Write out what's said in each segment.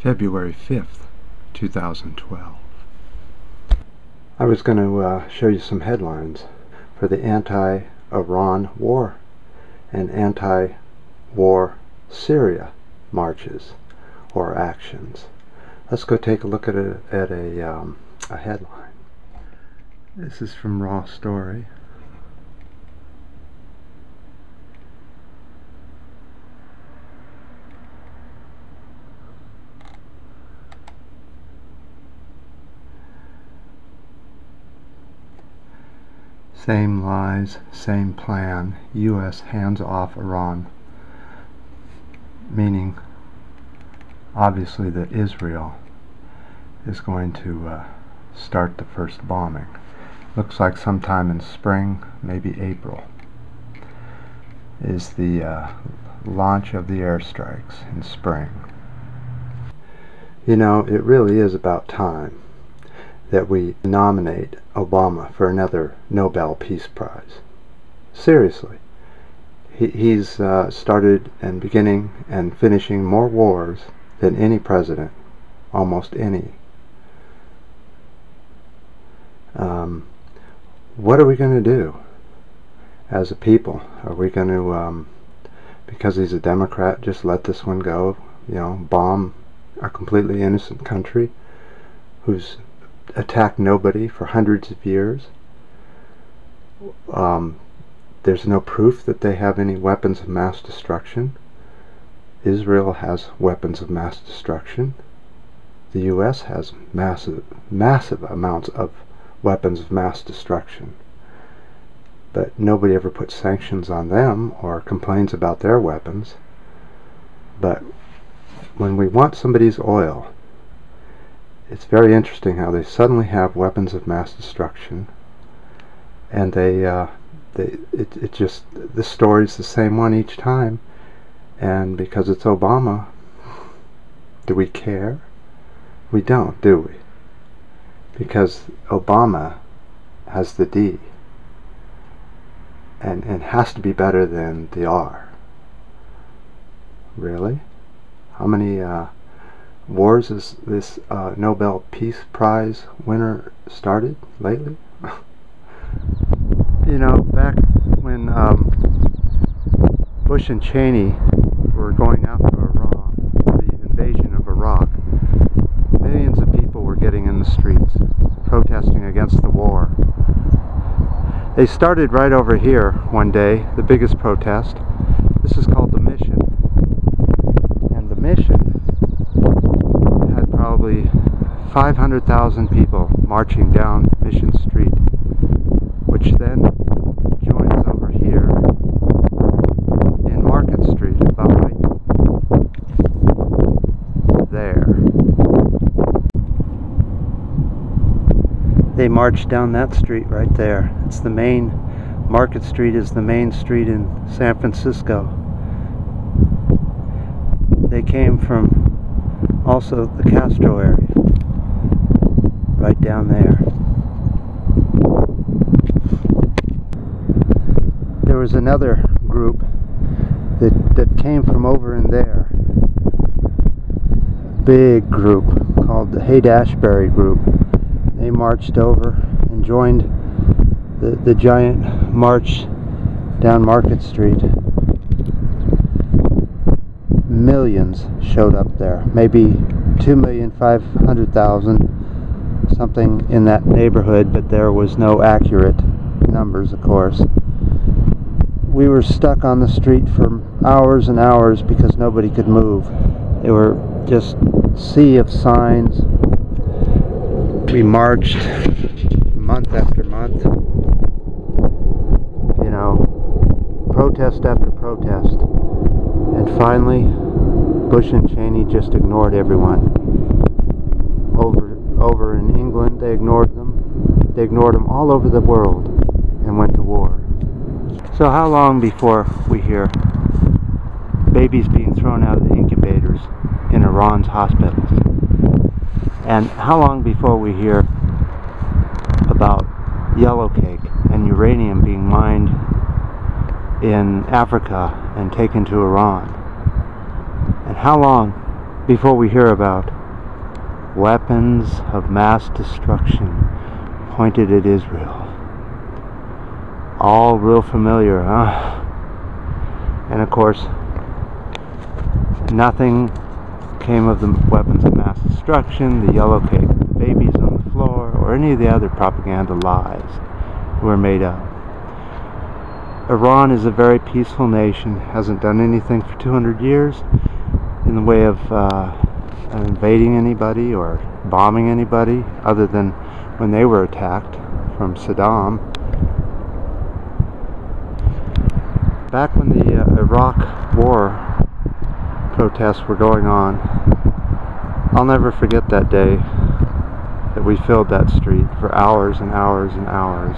February 5th, 2012. I was going to show you some headlines for the anti-Iran war and anti-war Syria marches or actions. Let's go take a look at a headline. This is from Raw Story. Same lies, same plan. U.S. hands off Iran. Meaning, obviously, that Israel is going to start the first bombing. Looks like sometime in spring, maybe April, is the launch of the airstrikes in spring. You know, it really is about time that we nominate Obama for another Nobel Peace Prize. Seriously. He's started and beginning and finishing more wars than any president, almost any. What are we going to do as a people? Are we going to, because he's a Democrat, just let this one go, you know, bomb a completely innocent country who's attacked nobody for hundreds of years? There's no proof that they have any weapons of mass destruction. Israel has weapons of mass destruction. The U.S. has massive amounts of weapons of mass destruction. But nobody ever puts sanctions on them or complains about their weapons. But when we want somebody's oil, it's very interesting how they suddenly have weapons of mass destruction, and the story's the same one each time. And because it's Obama, do we care? We don't, do we? Because Obama has the D, and has to be better than the R. Really? How many wars has this Nobel Peace Prize winner started lately? You know, back when Bush and Cheney were going after Iran, the invasion of Iraq, millions of people were getting in the streets, protesting against the war. They started right over here one day, the biggest protest. This is called the Mission. And the Mission had probably 500,000 people marching down Mission Street, which then joins over here in Market Street, about right there. They marched down that street right there. It's the main, Market Street is the main street in San Francisco. They came from also the Castro area, right down there. There was another group that came from over in there, big group called the Haight-Ashbury group. They marched over and joined the giant march down Market Street. Millions showed up there, maybe 2,500,000, something in that neighborhood, but there was no accurate numbers, of course. We were stuck on the street for hours and hours because nobody could move. They were just a sea of signs. We marched month after month, you know, protest after protest, and finally Bush and Cheney just ignored everyone. Over in England, they ignored them. They ignored them all over the world and went to war. So how long before we hear babies being thrown out of the incubators in Iran's hospitals? And how long before we hear about yellow cake and uranium being mined in Africa and taken to Iran? And how long before we hear about weapons of mass destruction pointed at Israel. All real familiar, huh? And of course, nothing came of the weapons of mass destruction, the yellow cake, the babies on the floor, or any of the other propaganda lies were made up. Iran is a very peaceful nation, hasn't done anything for 200 years in the way of invading anybody or bombing anybody, other than when they were attacked from Saddam. Back when the Iraq War protests were going on, I'll never forget that day that we filled that street for hours and hours and hours.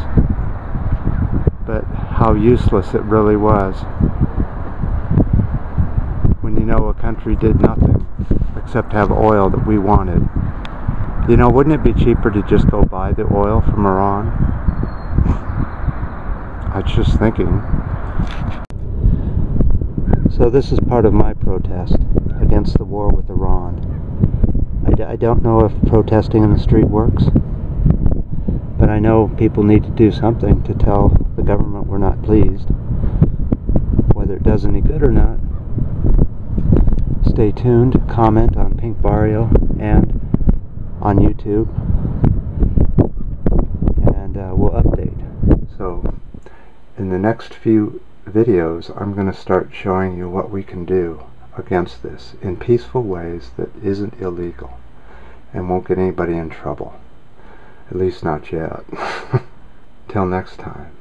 But how useless it really was when you know a country did nothing except have oil that we wanted. You know, wouldn't it be cheaper to just go buy the oil from Iran? I was just thinking. So this is part of my protest against the war with Iran. I don't know if protesting in the street works, but I know people need to do something to tell the government we're not pleased. Whether it does any good or not, stay tuned, comment on Pink Barrio and on YouTube, and we'll update. So in the next few videos, I'm going to start showing you what we can do against this in peaceful ways that isn't illegal and won't get anybody in trouble. At least not yet. Till next time.